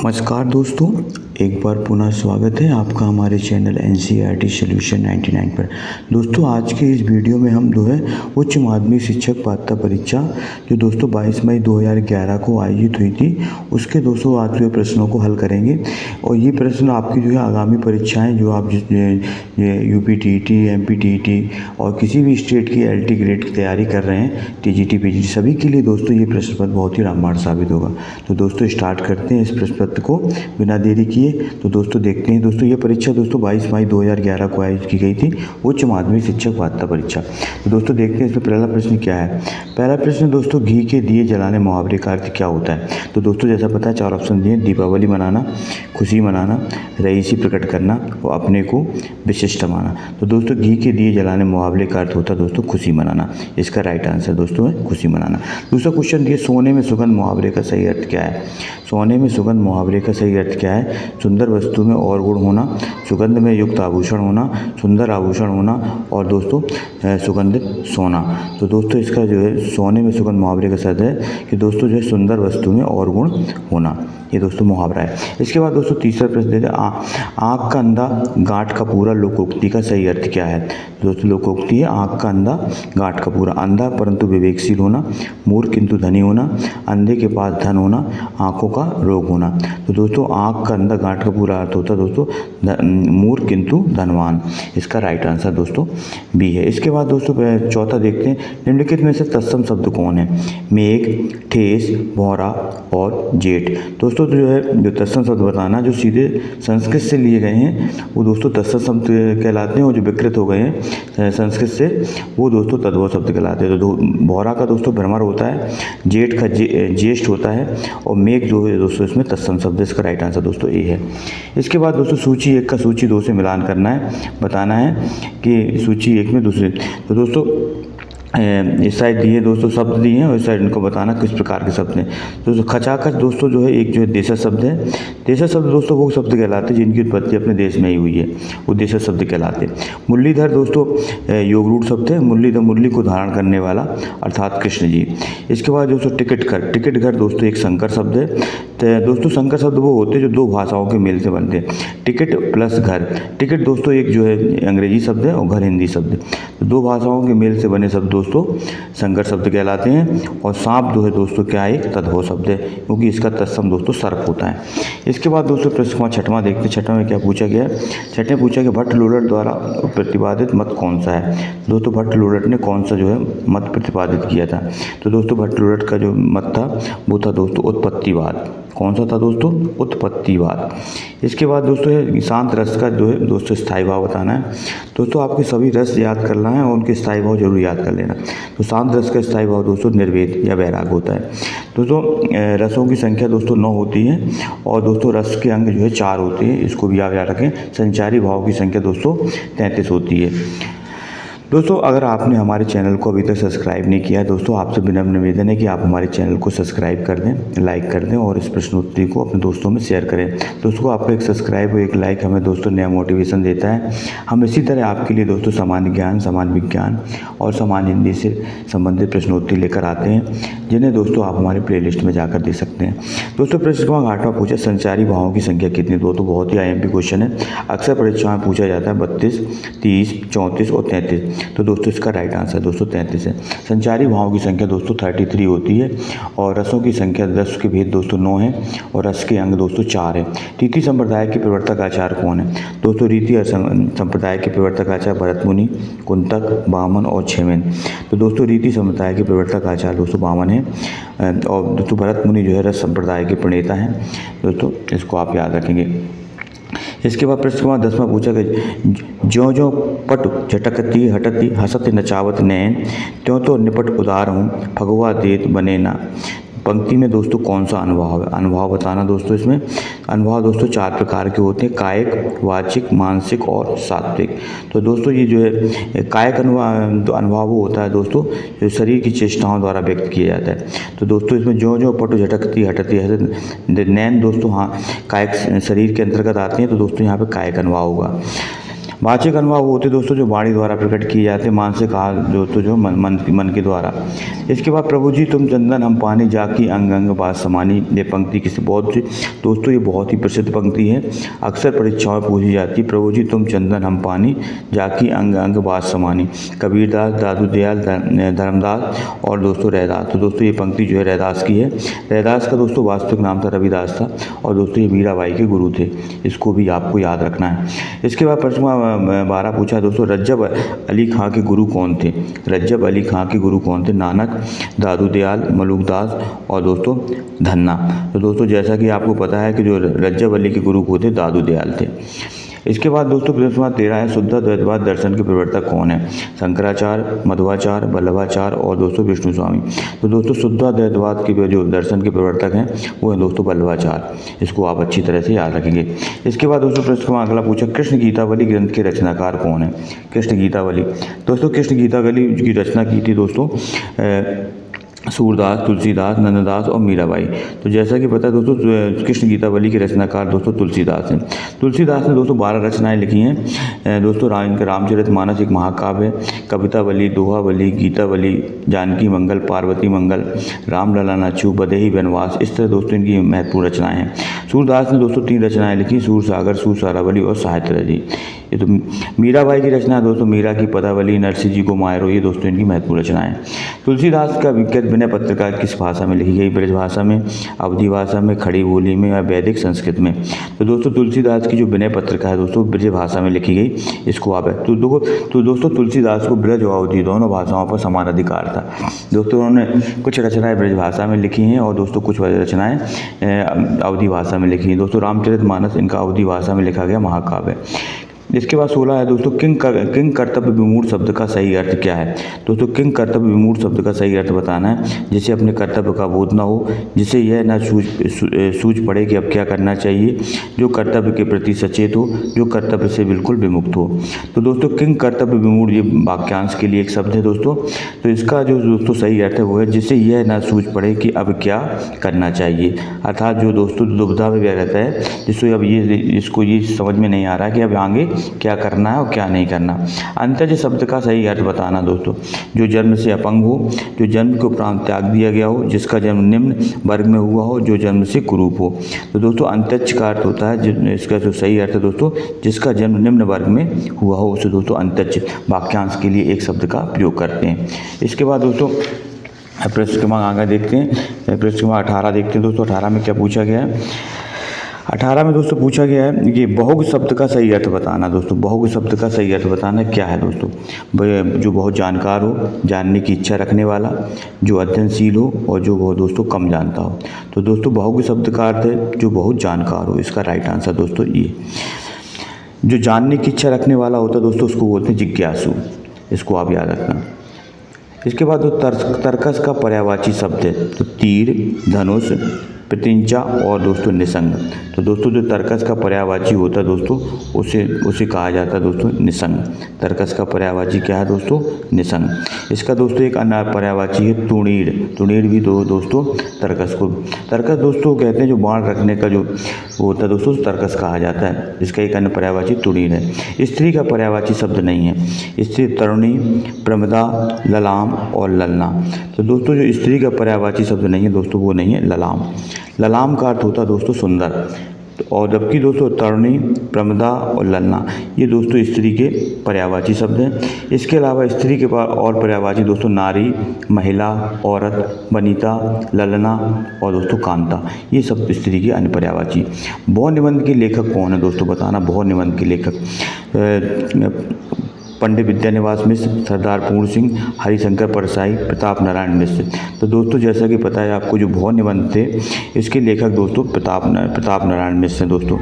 नमस्कार दोस्तों, एक बार पुनः स्वागत है आपका हमारे चैनल NCERT सॉल्यूशन 99 पर। दोस्तों आज के इस वीडियो में हम जो है उच्च माध्यमिक शिक्षक पात्रता परीक्षा जो दोस्तों 22 मई 2011 को आयोजित हुई थी उसके दोस्तों आज हुए प्रश्नों को हल करेंगे। और ये प्रश्न आपकी जो है आगामी परीक्षाएँ जो आप UPTET, MPTET और किसी भी स्टेट की LT ग्रेड की तैयारी कर रहे हैं, TGT PGT सभी के लिए दोस्तों ये प्रश्न पत्र बहुत ही रामबाण साबित होगा। तो दोस्तों स्टार्ट करते हैं इस प्रश्न पत्र को बिना देरी किए। तो दोस्तों देखते हैं दोस्तों ये परीक्षा दोस्तों 22 मई 2011 को आयोजित की गई थी उच्च माध्यमिक शिक्षक पात्रता परीक्षा। तो दोस्तों देखते हैं इसमें पहला प्रश्न क्या है। पहला प्रश्न दोस्तों घी के दिए जलाने मुहावरे का अर्थ क्या होता है। तो दोस्तों जैसा पता है 4 ऑप्शन दिए, दीपावली मनाना, खुशी मनाना, रईसी प्रकट करना और अपने को विशिष्ट माना। तो दोस्तों घी के दिए जलाने मुहावरे का अर्थ होता है दोस्तों खुशी मनाना। इसका राइट आंसर दोस्तों है खुशी मनाना। दूसरा क्वेश्चन दिए सोने में सुगंध मुहावरे का सही अर्थ क्या है। सोने में सुगंध मुहावरे का सही अर्थ क्या है। सुंदर वस्तु में और गुण होना, सुगंध में युक्त आभूषण होना, सुंदर आभूषण होना और दोस्तों सुगंधित सोना। तो दोस्तों इसका जो है सोने में सुगंध मुहावरे का अर्थ है कि दोस्तों जो है सुंदर वस्तु में और गुण होना, ये दोस्तों मुहावरा है। इसके बाद दोस्तों तीसरा प्रश्न देते हैं आँख का अंधा गांठ का पूरा लोकोक्ति का सही अर्थ क्या है। दोस्तों लोकोक्ति है आँख का अंधा गांठ का पूरा, अंधा परंतु विवेकशील होना, मूर्ख किंतु धनी होना, अंधे के पास धन होना, आँखों का रोग होना। तो दोस्तों आँख का अंधा गांठ का पूरा अर्थ होता है दोस्तों मूर्ख किंतु धनवान। इसका राइट आंसर दोस्तों बी है। इसके बाद दोस्तों चौथा देखते हैं निम्नलिखित में से तत्सम शब्द कौन है। मेघ, ठेस, भौरा और जेठ। दोस्तों तो जो है जो तत्सम शब्द बताना जो सीधे संस्कृत से लिए गए हैं वो दोस्तों तत्सम शब्द कहलाते हैं और जो विकृत हो गए हैं संस्कृत से वो दोस्तों तद्भव शब्द कहलाते हैं। तो भौरा का दोस्तों भ्रमर होता है, जेठ का ज्येष्ठ होता है और मेघ जो है दोस्तों इसमें तत्सम शब्द। इसका राइट आंसर दोस्तों ए है। इसके बाद दोस्तों सूची 1 का सूची 2 से मिलान करना है, बताना है कि सूची 1 में दूसरे। तो दोस्तों इस साइड दिए दोस्तों शब्द दिए हैं और इस साइड इनको बताना किस प्रकार के शब्द हैं। दोस्तों खचाखच दोस्तों जो है एक जो है देशज शब्द है। देशज शब्द दोस्तों वो शब्द कहलाते हैं जिनकी उत्पत्ति अपने देश में ही हुई है, वो देशज शब्द कहलाते हैं। मुरलीधर दोस्तों योग रूढ़ शब्द है, मुरलीधर मुरली को धारण करने वाला अर्थात कृष्ण जी। इसके बाद दोस्तों टिकट घर दोस्तों एक संकर शब्द है। तो दोस्तों संकर शब्द वो होते हैं जो दो भाषाओं के मेल से बनते हैं, टिकट प्लस घर। टिकट दोस्तों एक जो है अंग्रेजी शब्द है और घर हिंदी शब्द है। तो दो भाषाओं के मेल से बने शब्द दोस्तों संकर शब्द कहलाते हैं। और सांप जो है दोस्तों क्या है, एक तद्भव शब्द है क्योंकि इसका तत्सम दोस्तों सर्प होता है। इसके बाद दोस्तों प्रश्न 6वां देखते हैं। 6वां में क्या पूछा गया है। 6वें पूछा कि भट्ट लोलट द्वारा प्रतिपादित मत कौन सा है। दोस्तों भट्ट लोलट ने कौन सा जो है मत प्रतिपादित किया था। तो दोस्तों भट्ट लोलट का जो मत था वो था दोस्तों उत्पत्तिवाद। कौन सा था दोस्तों, उत्पत्तिवाद। इसके बाद दोस्तों है शांत रस का जो है दोस्तों स्थायी भाव बताना है। दोस्तों आपके सभी रस याद करना है और उनके स्थायी भाव जरूर याद कर लेना। तो शांत रस का स्थायी भाव दोस्तों निर्वेद या वैराग होता है। दोस्तों रसों की संख्या दोस्तों 9 होती है और दोस्तों रस के अंग जो है 4 होते हैं, इसको भी आप याद रखें। संचारी भाव की संख्या दोस्तों 33 होती है। दोस्तों अगर आपने हमारे चैनल को अभी तक सब्सक्राइब नहीं किया है दोस्तों आपसे विनम्र निवेदन है कि आप हमारे चैनल को सब्सक्राइब कर दें, लाइक कर दें और इस प्रश्नोत्तरी को अपने दोस्तों में शेयर करें। दोस्तों आपका एक सब्सक्राइब और एक लाइक हमें दोस्तों नया मोटिवेशन देता है। हम इसी तरह आपके लिए दोस्तों सामान्य ज्ञान, सामान्य विज्ञान और सामान्य हिंदी से संबंधित प्रश्नोत्तरी लेकर आते हैं जिन्हें दोस्तों आप हमारे प्लेलिस्ट में जाकर देख सकते हैं। दोस्तों प्रश्न 8वां पूछा संचारी भावों की संख्या कितनी। दोस्तों बहुत ही IMP क्वेश्चन है, अक्सर परीक्षाओं में पूछा जाता है 32, 30, 34 और 33। तो दोस्तों इसका राइट आंसर दोस्तों 33 है। संचारी भावों की संख्या दोस्तों 33 होती है और रसों की संख्या 10 के भेद दोस्तों 9 है और रस के अंग दोस्तों 4 है। रीति संप्रदाय के प्रवर्तक आचार्य कौन है। दोस्तों रीति संप्रदाय के प्रवर्तक आचार्य भरत मुनि, कुंतक, वामन और क्षेमेन। तो दोस्तों रीति संप्रदाय के प्रवर्तक आचार्य दोस्तों वामन है और दोस्तों भरत मुनि जो है रस संप्रदाय के प्रणेता हैं। दोस्तों इसको आप याद रखेंगे। इसके बाद प्रश्न 10वां पूछा गया ज्यों ज्यों पट झटकती हटती हसत नचावत नैन त्यों तो निपट उदार हूँ फगवा देत बने ना। पंक्ति में दोस्तों कौन सा अनुभाव है, अनुभाव बताना। दोस्तों इसमें अनुभाव दोस्तों 4 प्रकार के होते हैं, कायिक, वाचिक, मानसिक और सात्विक। तो दोस्तों ये जो है कायिक अनुभाव वो होता है दोस्तों जो शरीर की चेष्टाओं द्वारा व्यक्त किया जाता है। तो दोस्तों इसमें ज्यों ज्यों पट झटकती हटती है नैन दोस्तों हाँ कायिक शरीर के अंतर्गत आते हैं। तो दोस्तों यहाँ पे कायिक अनुभाव होगा। वाचिक अनुभव होते दोस्तों जो वाणी द्वारा प्रकट किए जाते, मानसिक हाल दोस्तों जो मन के द्वारा। इसके बाद प्रभु जी तुम चंदन हम पानी जाकी अंग अंग बात समानी। ये पंक्ति किसी बहुत दोस्तों ये बहुत ही प्रसिद्ध पंक्ति है, अक्सर परीक्षाओं में पूछी जाती है। प्रभु जी तुम चंदन हम पानी जाकी अंग अंग बात समानी। कबीरदास, दादू दयाल, धर्मदास और दोस्तों रैदास। तो दोस्तों ये पंक्ति जो है रैदास की है। रैदास का दोस्तों वास्तविक नाम था रविदास था और दोस्तों ये मीराबाई के गुरु थे, इसको भी आपको याद रखना है। इसके बाद प्रश्न 12 पूछा दोस्तों रज्जब अली खां के गुरु कौन थे। रज्जब अली खां के गुरु कौन थे। नानक, दादू दयाल, मलुकदास और दोस्तों धन्ना। तो दोस्तों जैसा कि आपको पता है कि जो रज्जब अली के गुरु को थे दादू दयाल थे। इसके बाद दोस्तों प्रश्न 13 है शुद्ध द्वैतवाद दर्शन के प्रवर्तक कौन है। शंकराचार्य, मध्वाचार्य, वल्लभाचार्य और दोस्तों विष्णु स्वामी। तो दोस्तों शुद्ध द्वैतवाद के जो दर्शन के प्रवर्तक हैं वो है दोस्तों वल्लभाचार्य, इसको आप अच्छी तरह से याद रखेंगे। इसके बाद दोस्तों प्रश्न अगला पूछा कृष्ण गीतावली ग्रंथ के रचनाकार कौन है। कृष्ण गीतावली दोस्तों कृष्ण गीतावली की रचना की थी दोस्तों सूरदास, तुलसीदास, नंददास और मीराबाई। तो जैसा कि पता है दोस्तों कृष्ण गीतावली के रचनाकार दोस्तों तुलसीदास हैं। तुलसीदास ने दोस्तों 12 रचनाएं लिखी हैं दोस्तों। इनका रामचरितमानस एक महाकाव्य, कवितावली, दोहावली, गीतावली, जानकी मंगल, पार्वती मंगल, रामलला अछू, बदेही वनवास, इस तरह दोस्तों इनकी महत्वपूर्ण रचनाएं हैं। सूरदास ने दोस्तों 3 रचनाएं लिखी, सूरसागर, सुरसारावली और साहित्य रजी। ये तो मीराबाई की रचना है दोस्तों मीरा की पदावली, नरसिंह जी को मायरो, ये दोस्तों इनकी महत्वपूर्ण रचनाएं। तुलसीदास का विख्यात विनय पत्रिका किस भाषा में लिखी गई। ब्रज भाषा में, अवधी भाषा में, खड़ी बोली में या वैदिक संस्कृत में। तो दोस्तों तुलसीदास की जो विनय पत्रिका है दोस्तों ब्रज भाषा में लिखी गई, इसको आप तो दोस्तों तुलसीदास को ब्रज और अवधी दोनों भाषाओं पर समान अधिकार था। दोस्तों उन्होंने कुछ रचनाएं ब्रज भाषा में लिखी हैं और दोस्तों कुछ रचनाएं अवधी भाषा में लिखी हैं। दोस्तों रामचरितमानस इनका अवधी भाषा में लिखा गया महाकाव्य। इसके बाद 16 है दोस्तों किंग कर्तव्य विमूढ़ शब्द का सही अर्थ क्या है। दोस्तों किंग कर्तव्य विमूढ़ शब्द का सही अर्थ बताना है, जिसे अपने कर्तव्य का बोध न हो, जिसे यह न सूझ पड़े कि अब क्या करना चाहिए, जो कर्तव्य के प्रति सचेत हो, जो कर्तव्य से बिल्कुल विमुक्त हो। तो दोस्तों किंग कर्तव्य विमूढ़ ये वाक्यांश के लिए एक शब्द है दोस्तों। तो इसका जो दोस्तों सही अर्थ है वो है जिसे यह न सूझ पड़े कि अब क्या करना चाहिए, अर्थात जो दोस्तों दुविधा में रहता है, जिसको ये समझ में नहीं आ रहा है कि अब आगे क्या करना है और क्या नहीं करना। अंतज शब्द का सही अर्थ बताना दोस्तों, जो जन्म से अपंग हो, जो जन्म के उपरांत त्याग दिया गया हो, जिसका जन्म निम्न वर्ग में हुआ हो, जो जन्म से कुरूप हो। तो दोस्तों अंतज का अर्थ होता है, इसका जो सही अर्थ है दोस्तों जिसका जन्म निम्न वर्ग में हुआ हो, उसे दोस्तों अंतज वाक्यांश के लिए एक शब्द का प्रयोग करते हैं। इसके बाद दोस्तों प्रश्न क्रमांक आगे देखते हैं, प्रश्न क्रमांक 18 देखते हैं दोस्तों। 18 में क्या पूछा गया है। 18 में दोस्तों पूछा गया है कि बहुग शब्द का सही अर्थ बताना। दोस्तों बहुग शब्द का सही अर्थ बताना क्या है दोस्तों। जो बहुत जानकार हो, जानने की इच्छा रखने वाला, जो अध्ययनशील हो और जो बहुत दोस्तों कम जानता हो। तो दोस्तों बहुग शब्द का अर्थ है जो बहुत जानकार हो, इसका राइट आंसर दोस्तों ये। जो जानने की इच्छा रखने वाला होता है दोस्तों उसको बोलते हैं जिज्ञासु, इसको आप याद रखना। इसके बाद तर्कस का पर्यायवाची शब्द है तो तीर, धनुष, प्रत्यंचा और दोस्तों निसंग। तो दोस्तों जो तर्कस का पर्यायवाची होता है दोस्तों उसे कहा जाता है दोस्तों निसंग। तर्कस का पर्यायवाची क्या है दोस्तों निसंग। इसका दोस्तों एक अन्य पर्यायवाची है तुणीर। तुणीर भी दोस्तों तर्कस दोस्तों कहते हैं जो बाण रखने का जो होता है दोस्तों तर्कस कहा जाता है। इसका एक अन्य पर्यायवाची तुणीर है। स्त्री का पर्यायवाची शब्द नहीं है। स्त्री तरुणी, प्रमदा, ललाम और ललना। तो दोस्तों जो स्त्री का पर्यायवाची शब्द नहीं है दोस्तों वो नहीं है ललाम। ललाम का अर्थ होता है दोस्तों सुंदर, और जबकि दोस्तों तरुणी, प्रमदा और ललना ये दोस्तों स्त्री के पर्यायवाची शब्द हैं। इसके अलावा स्त्री के पास और पर्यायवाची दोस्तों नारी, महिला, औरत, वनिता, ललना और दोस्तों कांता, ये सब स्त्री के अन्य पर्यायवाची। बहु निबंध के लेखक कौन है दोस्तों बताना। बहु निबंध के लेखक पंडित विद्यानिवास मिश्र, सरदार पूर्ण सिंह, हरिशंकर परसाई, प्रताप नारायण मिश्र। तो दोस्तों जैसा कि पता है आपको जो बहु निबंध थे इसके लेखक दोस्तों प्रताप नारायण मिश्र हैं दोस्तों।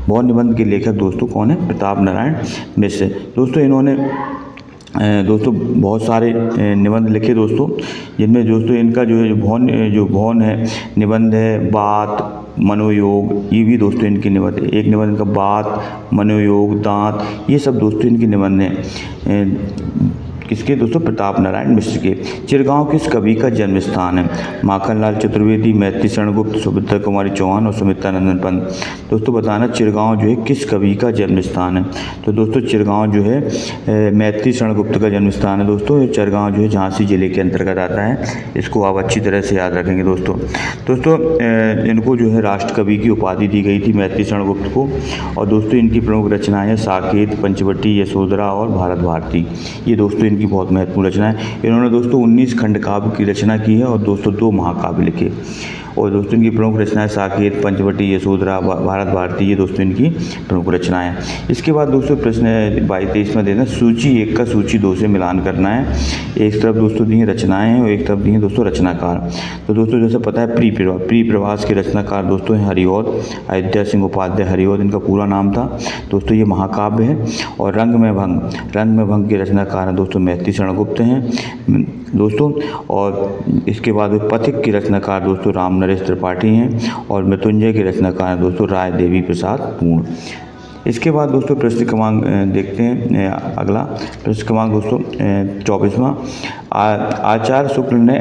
बहु निबंध के लेखक दोस्तों कौन है, प्रताप नारायण मिश्र। दोस्तों इन्होंने दोस्तों बहुत सारे निबंध लिखे दोस्तों, जिनमें दोस्तों इनका जो भौन है निबंध है बात, मनोयोग, ये भी दोस्तों इनके निबंध। एक निबंध का बात, मनोयोग, दांत, ये सब दोस्तों इनके निबंध हैं। किसके दोस्तों, प्रताप नारायण मिश्र के। चिरगांव किस कवि का जन्म स्थान है? माखनलाल चतुर्वेदी, मैथिली शरण गुप्त, सुभद्रा कुमारी चौहान और सुमित्रा नंदन पंत। दोस्तों बताना चिरगांव जो है किस कवि का जन्म स्थान है? तो दोस्तों चिरगांव जो है मैथिली शरण गुप्त का जन्म स्थान है। दोस्तों चिरगांव जो है झांसी जिले के अंतर्गत आता है, इसको आप अच्छी तरह से याद रखेंगे दोस्तों। इनको जो है राष्ट्र कवि की उपाधि दी गई थी मैथिली शरण गुप्त को। और दोस्तों इनकी प्रमुख रचनाएं हैं साकेत, पंचवटी, यशोधरा और भारत भारती। ये दोस्तों इनकी बहुत महत्वपूर्ण रचनाएं। इन्होंने दोस्तों 19 खंड काव्य की रचना की है और दोस्तों 2 महाकाव्य लिखे। और दोस्तों इनकी प्रमुख रचनाएं साकेत, पंचवटी, यशोधरा, भारत भारती, ये दोस्तों इनकी प्रमुख रचनाएं हैं। इसके बाद दोस्तों प्रश्न 22-23 में देना, सूची 1 का सूची 2 से मिलान करना है। एक तरफ दोस्तों दी हैं रचनाएं हैं और एक तरफ दी हैं दोस्तों रचनाकार। तो दोस्तों जैसे पता है प्री प्रवास के रचनाकार दोस्तों हैं हरिऔध, अयोध्या सिंह उपाध्याय हरिऔध इनका पूरा नाम था। दोस्तों ये महाकाव्य है। और रंग में भंग के रचनाकार हैं दोस्तों मैथिली शरण गुप्त हैं दोस्तों। और इसके बाद पथिक के रचनाकार दोस्तों राम नरेश त्रिपाठी हैं। और मृत्युंजय के रचनाकार हैं दोस्तों राय देवी प्रसाद पूर्ण। इसके बाद दोस्तों प्रश्न क्रमांक देखते हैं अगला प्रश्न क्रमांक दोस्तों 24वां। आचार्य शुक्ल ने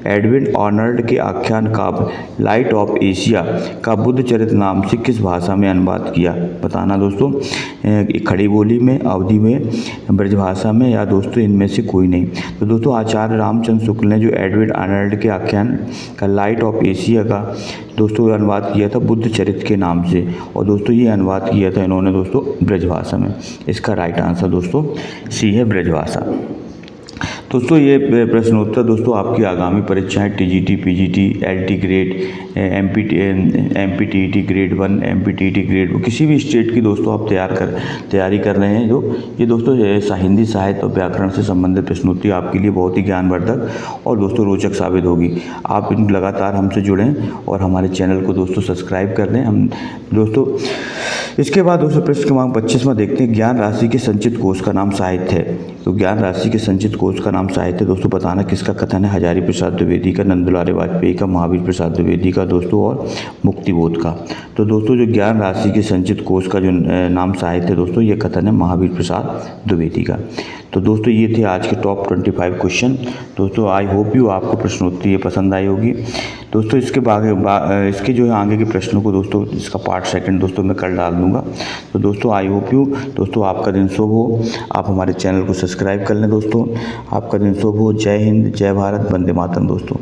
एडविन आर्नल्ड के आख्यान काव्य लाइट ऑफ एशिया का बुद्ध चरित्र नाम से किस भाषा में अनुवाद किया? बताना दोस्तों, खड़ी बोली में, अवधी में, ब्रजभाषा में या दोस्तों इनमें से कोई नहीं। तो दोस्तों आचार्य रामचंद्र शुक्ल ने जो एडविन आर्नल्ड के आख्यान का लाइट ऑफ एशिया का दोस्तों अनुवाद किया था बुद्ध चरित्र के नाम से। और दोस्तों ये अनुवाद किया था इन्होंने दोस्तों ब्रजभाषा में। इसका राइट आंसर दोस्तों सी है ब्रजभाषा। दोस्तों ये प्रश्नोत्तर दोस्तों आपकी आगामी परीक्षाएं TGT, PGT, LT grade, MPTET grade 1, MPTET grade किसी भी स्टेट की दोस्तों आप तैयारी कर रहे हैं, जो ये दोस्तों हिंदी साहित्य और व्याकरण से संबंधित प्रश्नोत्तरी आपके लिए बहुत ही ज्ञानवर्धक और दोस्तों रोचक साबित होगी। आप इन लगातार हमसे जुड़ें और हमारे चैनल को दोस्तों सब्सक्राइब कर लें हम दोस्तों। इसके बाद दोस्तों प्रश्न क्रमांक 25 में देखते हैं, ज्ञान राशि के संचित कोष का नाम साहित्य है। तो ज्ञान राशि के संचित कोष का नाम साहित्य दोस्तों बताना किसका कथन है? हजारी प्रसाद द्विवेदी का, नंदलाल वाजपेयी का, महावीर प्रसाद द्विवेदी का दोस्तों और मुक्तिबोध का। तो दोस्तों जो ज्ञान राशि के संचित कोष का जो नाम साहित्य है दोस्तों, ये कथन है महावीर प्रसाद द्विवेदी का। तो दोस्तों ये थे आज के टॉप 25 क्वेश्चन। दोस्तों आई होप यू आपको प्रश्नोत्तरी ये पसंद आई होगी दोस्तों। इसके जो है आगे के प्रश्नों को दोस्तों इसका पार्ट 2 दोस्तों मैं कल डाल दूंगा। तो दोस्तों आई होप यू दोस्तों आपका दिन शुभ हो। आप हमारे चैनल को सब्सक्राइब कर लें दोस्तों। आपका दिन शुभ हो। जय हिंद, जय भारत, वंदे मातरम दोस्तों।